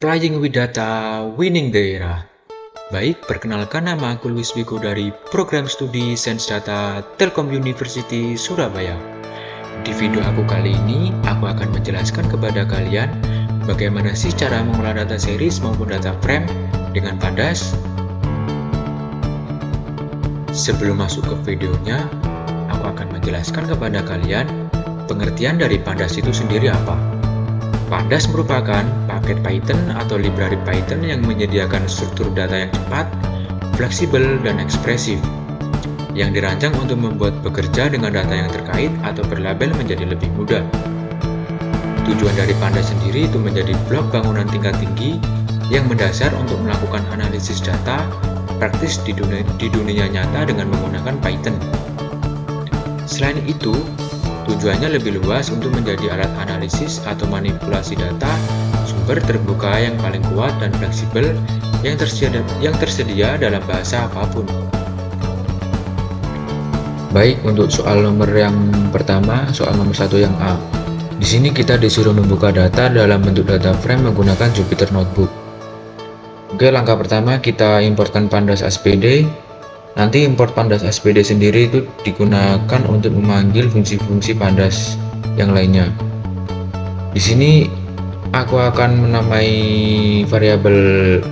Flying with Data, Winning the Era. Baik, perkenalkan nama aku Luis Wigo dari Program Studi Sains Data Telkom University Surabaya. Di video aku kali ini, aku akan menjelaskan kepada kalian bagaimana sih cara mengolah data series maupun data frame dengan Pandas. Sebelum masuk ke videonya, aku akan menjelaskan kepada kalian pengertian dari Pandas itu sendiri apa. Pandas merupakan paket Python atau library Python yang menyediakan struktur data yang cepat, fleksibel, dan ekspresif, yang dirancang untuk membuat bekerja dengan data yang terkait atau berlabel menjadi lebih mudah. Tujuan dari Pandas sendiri itu menjadi blok bangunan tingkat tinggi yang mendasar untuk melakukan analisis data praktis di dunia nyata dengan menggunakan Python. Selain itu, tujuannya lebih luas untuk menjadi alat analisis atau manipulasi data sumber terbuka yang paling kuat dan fleksibel yang tersedia dalam bahasa apapun. Baik, untuk soal nomor yang pertama, soal nomor 1 yang A. Di sini kita disuruh membuka data dalam bentuk data frame menggunakan Jupyter Notebook. Oke, langkah pertama kita importkan Pandas SPD. Nanti import Pandas SPD sendiri itu digunakan untuk memanggil fungsi-fungsi Pandas yang lainnya. Di sini aku akan menamai variabel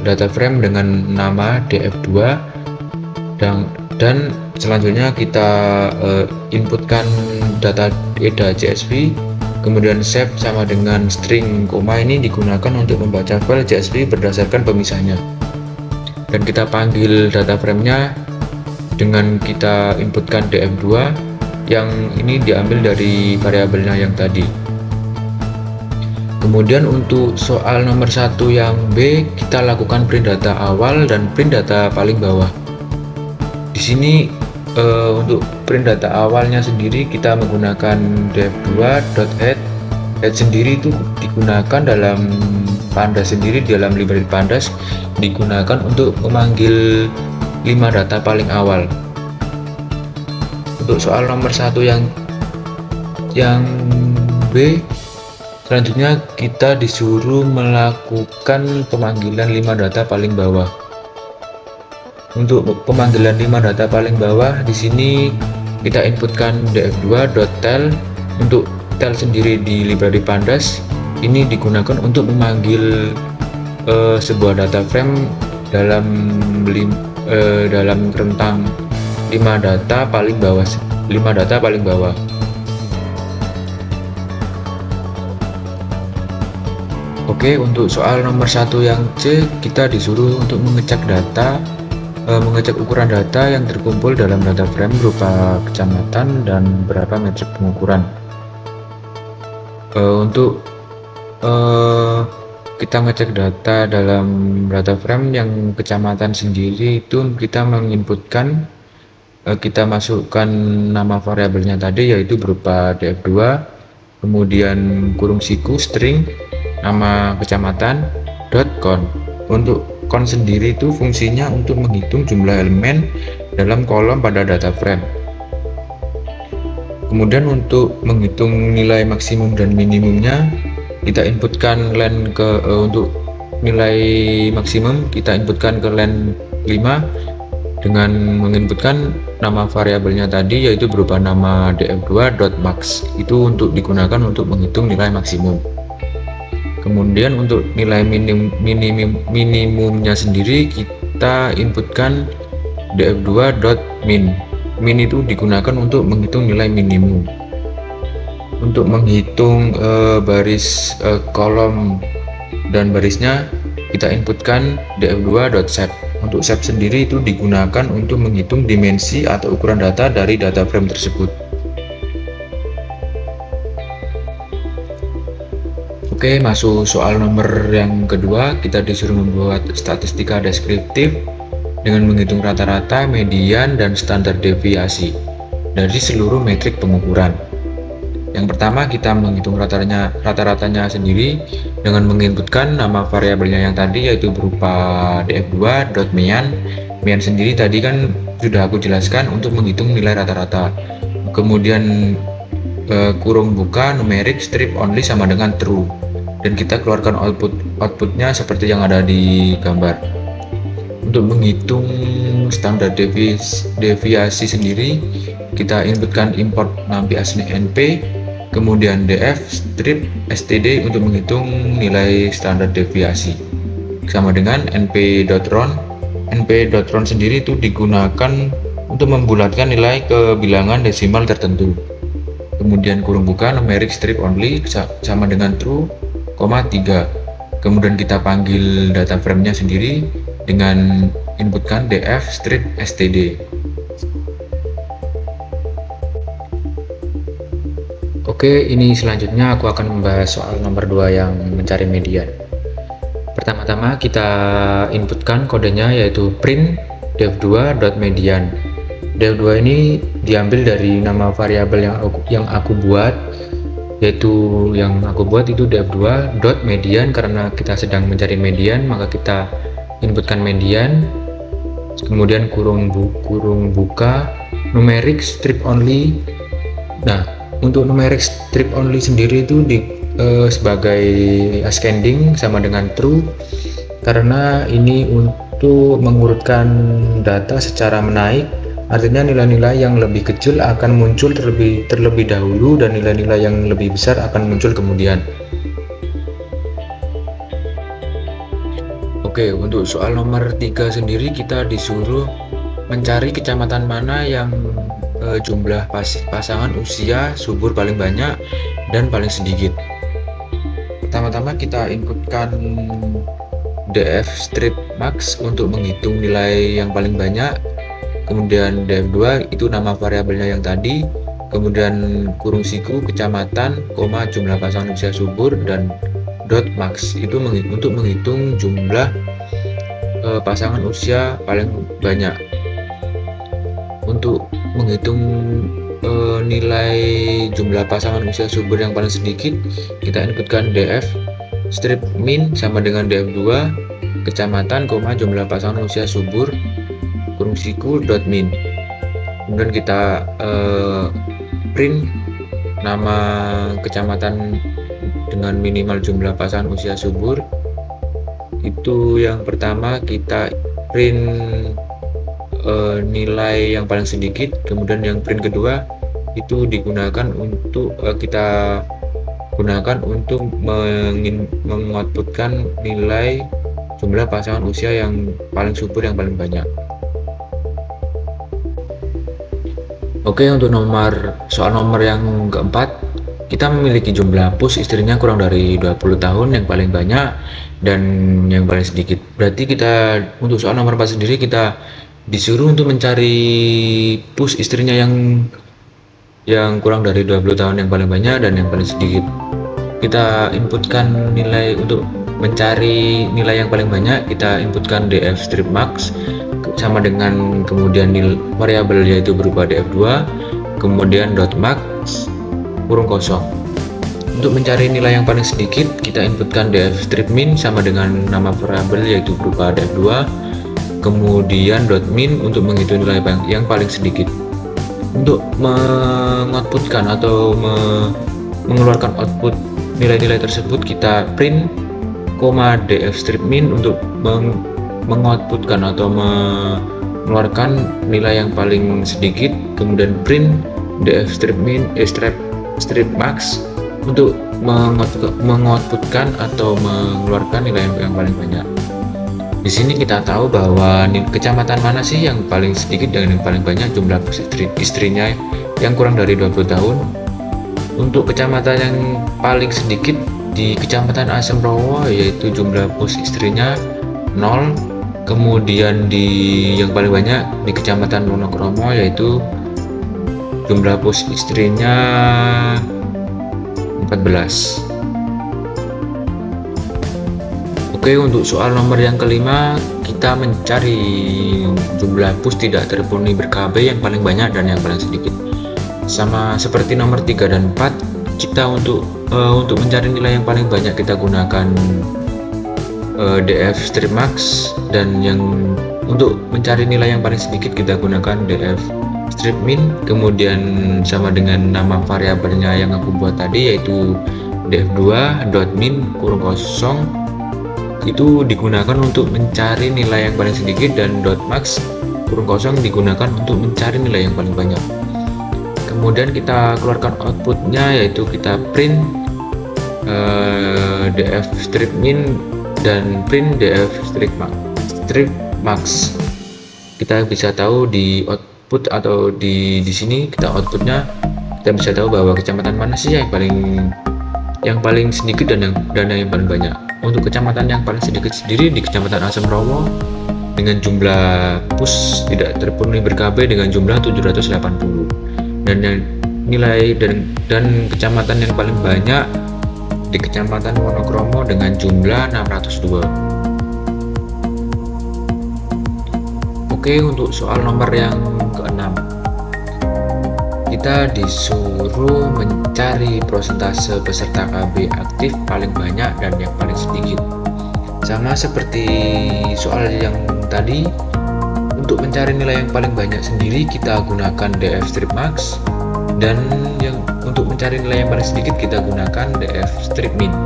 data frame dengan nama df2 dan selanjutnya kita inputkan data eda.csv, kemudian save sama dengan string koma ini digunakan untuk membaca file CSV berdasarkan pemisahnya. Dan kita panggil data frame-nya dengan kita inputkan df2 yang ini diambil dari variabelnya yang tadi. Kemudian untuk soal nomor 1 yang B, kita lakukan print data awal dan print data paling bawah. Di sini untuk print data awalnya sendiri kita menggunakan df2.add. Add sendiri itu digunakan dalam Pandas sendiri, dalam library Pandas digunakan untuk memanggil 5 data paling awal. Untuk soal nomor 1 yang B, selanjutnya kita disuruh melakukan pemanggilan 5 data paling bawah. Untuk pemanggilan 5 data paling bawah, di sini kita inputkan df2.tel. Untuk tel sendiri di library Pandas ini digunakan untuk memanggil sebuah data frame dalam rentang 5 data paling bawah. Oke, untuk soal nomor 1 yang C, kita disuruh untuk mengecek ukuran data yang terkumpul dalam data frame berupa kecamatan dan beberapa metrik pengukuran. Untuk kita ngecek data dalam data frame yang kecamatan sendiri itu kita menginputkan, kita masukkan nama variabelnya tadi yaitu berupa df2, kemudian kurung siku string nama kecamatan .count. Untuk count sendiri itu fungsinya untuk menghitung jumlah elemen dalam kolom pada data frame. Kemudian untuk menghitung nilai maksimum dan minimumnya, kita inputkan len untuk nilai maksimum kita inputkan ke len 5 dengan menginputkan nama variabelnya tadi yaitu berupa nama df2.max. Itu untuk digunakan untuk menghitung nilai maksimum. Kemudian untuk nilai minimumnya sendiri kita inputkan df2.min. Min itu digunakan untuk menghitung nilai minimum. Untuk menghitung baris kolom dan barisnya kita inputkan df2.shape. Untuk shape sendiri itu digunakan untuk menghitung dimensi atau ukuran data dari data frame tersebut. Oke, masuk soal nomor yang kedua, kita disuruh membuat statistika deskriptif dengan menghitung rata-rata, median, dan standar deviasi dari seluruh metrik pengukuran. Yang pertama kita menghitung rata-ratanya sendiri dengan menginputkan nama variabelnya yang tadi yaitu berupa df2.mean. Mean sendiri tadi kan sudah aku jelaskan untuk menghitung nilai rata-rata. Kemudian kurung buka numerik strip only sama dengan true. dan kita keluarkan outputnya seperti yang ada di gambar. Untuk menghitung standar deviasi sendiri, kita inputkan import nampi asli np, kemudian df strip std untuk menghitung nilai standar deviasi, sama dengan np.round. np.round sendiri itu digunakan untuk membulatkan nilai ke bilangan desimal tertentu. Kemudian kurung buka numeric strip only sama dengan true, 3. Kemudian kita panggil data frame-nya sendiri dengan inputkan df strip std. Oke, ini selanjutnya aku akan membahas soal nomor 2 yang mencari median. Pertama-tama kita inputkan kodenya yaitu print def2.median. def2 ini diambil dari nama variabel yang aku buat, yaitu yang aku buat itu def2.median. Karena kita sedang mencari median, maka kita inputkan median, kemudian kurung buka numeric strip only. Nah, untuk numeric strip only sendiri itu sebagai ascending sama dengan true, karena ini untuk mengurutkan data secara menaik. Artinya nilai-nilai yang lebih kecil akan muncul terlebih dahulu dan nilai-nilai yang lebih besar akan muncul kemudian. Oke, untuk soal nomor 3 sendiri kita disuruh mencari kecamatan mana yang jumlah pasangan usia subur paling banyak dan paling sedikit. Pertama-tama kita inputkan df strip max untuk menghitung nilai yang paling banyak, kemudian df2 itu nama variabelnya yang tadi, kemudian kurung siku kecamatan, jumlah pasangan usia subur, dan dot max itu untuk menghitung jumlah pasangan usia paling banyak. Untuk menghitung nilai jumlah pasangan usia subur yang paling sedikit, kita inputkan df strip min sama dengan df2 kecamatan, jumlah pasangan usia subur, kurung siku dot min. Kemudian kita print nama kecamatan dengan minimal jumlah pasangan usia subur. Itu yang pertama, kita print nilai yang paling sedikit. Kemudian yang print kedua itu digunakan untuk kita gunakan untuk mengoutputkan nilai jumlah pasangan usia yang paling subur yang paling banyak. Oke, untuk soal nomor yang keempat, kita memiliki jumlah push istrinya kurang dari 20 tahun yang paling banyak dan yang paling sedikit. Berarti kita untuk soal nomor 4 sendiri kita disuruh untuk mencari push istrinya yang kurang dari 20 tahun yang paling banyak dan yang paling sedikit. Kita inputkan nilai untuk mencari nilai yang paling banyak, kita inputkan df strip max sama dengan kemudian variabel yaitu berupa df2, kemudian dot max kurung kosong. Untuk mencari nilai yang paling sedikit, kita inputkan df strip min sama dengan nama variabel yaitu berupa df2, kemudian dot min untuk menghitung nilai yang paling sedikit. Untuk mengoutputkan atau mengeluarkan output nilai-nilai tersebut, kita print, df strip min untuk mengoutputkan atau mengeluarkan nilai yang paling sedikit, kemudian print df strip min strip max untuk mengoutputkan atau mengeluarkan nilai yang paling banyak. Di sini kita tahu bahwa kecamatan mana sih yang paling sedikit dan yang paling banyak jumlah istrinya yang kurang dari 20 tahun. Untuk kecamatan yang paling sedikit di Kecamatan Asem Rowo, yaitu jumlah push istrinya 0. Kemudian yang paling banyak di Kecamatan Wonokromo, yaitu jumlah push istrinya 14. Oke, untuk soal nomor yang kelima, kita mencari jumlah push tidak terpenuhi ber-KB yang paling banyak dan yang paling sedikit. Sama seperti nomor 3 dan 4, kita untuk mencari nilai yang paling banyak kita gunakan df strip max, dan yang untuk mencari nilai yang paling sedikit kita gunakan df strip min, kemudian sama dengan nama variabelnya yang aku buat tadi yaitu df2 .min kurung kosong itu digunakan untuk mencari nilai yang paling sedikit, dan .max kurung kosong digunakan untuk mencari nilai yang paling banyak. Kemudian kita keluarkan outputnya, yaitu kita print df strip min dan print df strip max. Kita bisa tahu di output atau di sini kita outputnya kita bisa tahu bahwa kecamatan mana sih yang paling sedikit dan yang paling banyak. Untuk kecamatan yang paling sedikit sendiri di Kecamatan Asemrowo dengan jumlah pus tidak terpenuhi ber-KB dengan jumlah 780, dan yang nilai dan kecamatan yang paling banyak di Kecamatan Wonokromo dengan jumlah 602. Oke, untuk soal nomor yang keenam, kita disuruh mencari persentase peserta KB aktif paling banyak dan yang paling sedikit. Sama seperti soal yang tadi, untuk mencari nilai yang paling banyak sendiri kita gunakan df strip max, dan untuk mencari nilai yang paling sedikit kita gunakan df strip min.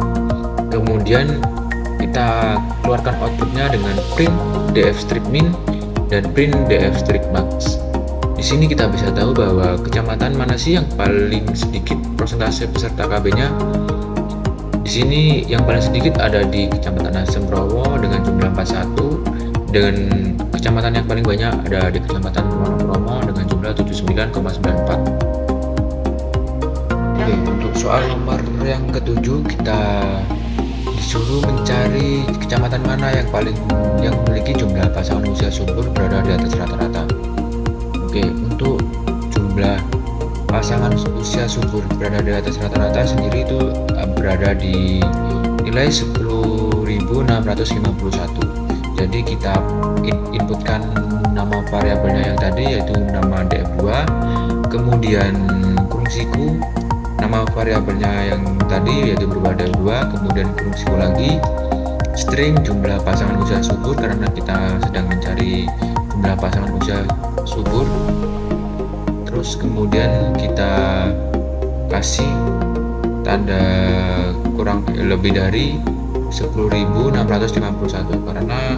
Kemudian kita keluarkan outputnya dengan print df strip min dan print df strip max. Di sini kita bisa tahu bahwa kecamatan mana sih yang paling sedikit persentase peserta KB-nya. Di sini yang paling sedikit ada di Kecamatan Asemrowo dengan jumlah 41, dengan kecamatan yang paling banyak ada di Kecamatan Wonokromo dengan jumlah 79,94. Oke, untuk soal nomor yang ketujuh, kita disuruh mencari kecamatan mana yang memiliki jumlah pasangan usia subur berada di atas rata-rata. Oke, untuk jumlah pasangan usia subur berada di atas rata-rata sendiri itu berada di nilai 10.651. Jadi kita inputkan nama variabelnya yang tadi, yaitu nama df2, kemudian kurung siku nama variabelnya yang tadi yaitu berupa df2, kemudian kurung siku lagi string jumlah pasangan usia subur karena kita sedang mencari jumlah pasangan usia subur. Terus kemudian kita kasih tanda kurang lebih dari 10.651 karena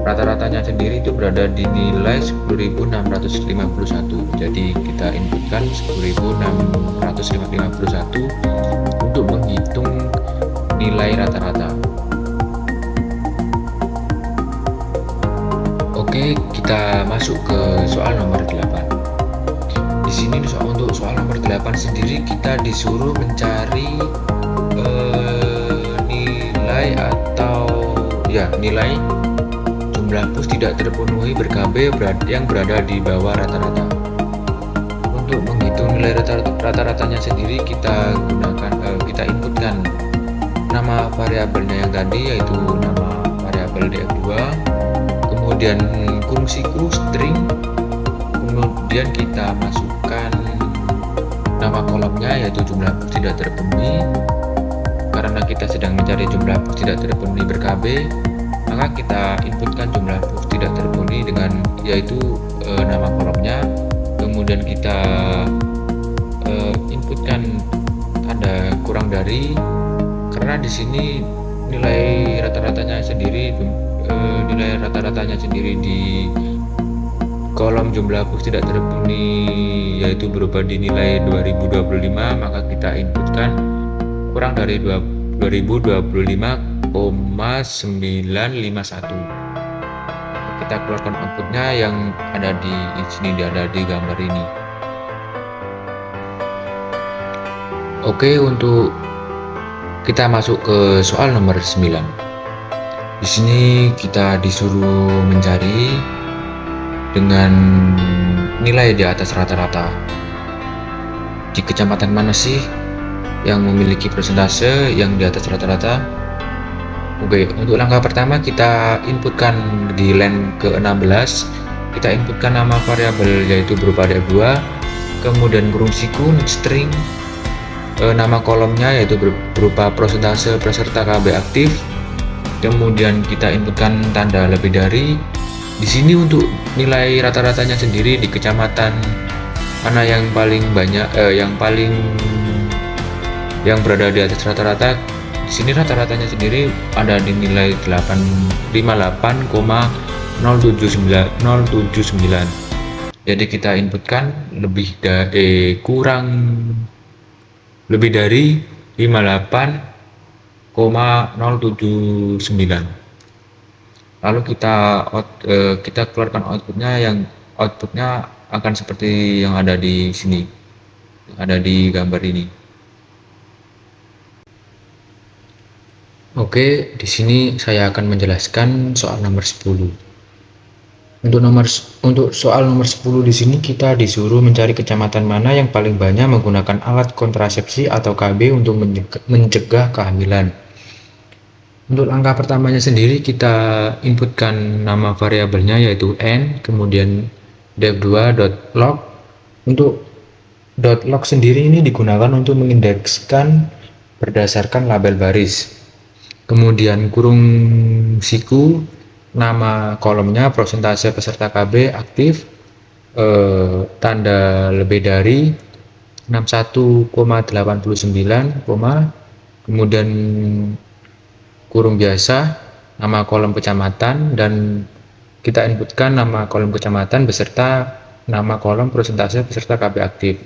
rata-ratanya sendiri itu berada di nilai 10.651. Jadi kita inputkan 10.651 untuk menghitung nilai rata-rata. Oke, kita masuk ke soal nomor 8. Di sini untuk soal nomor 8 sendiri kita disuruh mencari nilai jumlah pus tidak terpenuhi ber-KB yang berada di bawah rata-rata. Untuk menghitung nilai rata-ratanya sendiri kita inputkan nama variabelnya yang tadi, yaitu nama variabel df2, kemudian kurung siku string, kemudian kita masukkan nama kolomnya yaitu jumlah pus tidak terpenuhi. Karena kita sedang mencari jumlah pus tidak terpenuhi ber-KB, maka kita inputkan jumlah pus tidak terpenuhi dengan yaitu nama kolomnya, kemudian kita inputkan tanda kurang dari, karena di sini nilai rata-ratanya sendiri di kolom jumlah pus tidak terpenuhi yaitu berupa di nilai 2025, maka kita inputkan kurang dari 2025,951. Kita keluarkan outputnya yang ada di sini, ada di gambar ini. Oke, untuk kita masuk ke soal nomor 9. Di sini kita disuruh mencari dengan nilai di atas rata-rata. Di kecamatan mana sih yang memiliki persentase yang di atas rata-rata? Oke, untuk langkah pertama kita inputkan di line ke-16, kita inputkan nama variabel yaitu berupa df2, kemudian kurung siku string, nama kolomnya yaitu berupa persentase peserta KB aktif, kemudian kita inputkan tanda lebih dari. Di sini untuk nilai rata-ratanya sendiri di kecamatan mana yang paling banyak, yang yang berada di atas rata-rata. Di sini rata-ratanya sendiri ada di nilai 858,079. Jadi kita inputkan lebih dari 58,079. Lalu kita keluarkan outputnya akan seperti yang ada di sini, yang ada di gambar ini. Oke, di sini saya akan menjelaskan soal nomor 10. Untuk soal nomor 10 di sini kita disuruh mencari kecamatan mana yang paling banyak menggunakan alat kontrasepsi atau KB untuk mencegah kehamilan. Untuk langkah pertamanya sendiri kita inputkan nama variabelnya yaitu n, kemudian def2.log. Untuk .log sendiri ini digunakan untuk mengindekskan berdasarkan label baris. Kemudian kurung siku, nama kolomnya persentase peserta KB aktif, tanda lebih dari 61,89, kemudian kurung biasa, nama kolom kecamatan, dan kita inputkan nama kolom kecamatan beserta nama kolom persentase peserta KB aktif.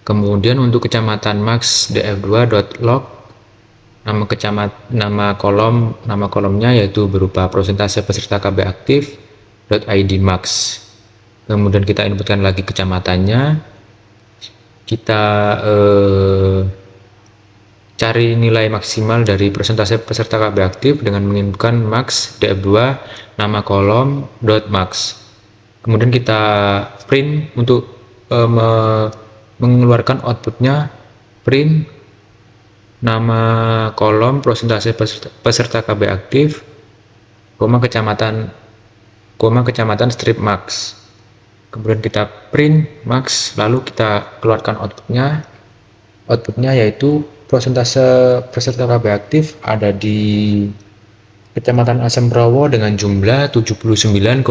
Kemudian untuk kecamatan max df2.log, nama kolomnya yaitu berupa persentase peserta KB aktif .id max. Kemudian kita inputkan lagi kecamatannya, kita cari nilai maksimal dari persentase peserta KB aktif dengan menginputkan max df2 nama kolom .max. Kemudian kita print untuk mengeluarkan outputnya, print nama kolom persentase peserta KB aktif, kecamatan strip max. Kemudian kita print max, lalu kita keluarkan outputnya yaitu persentase peserta KB aktif ada di Kecamatan Asam Prawo dengan jumlah 79,946.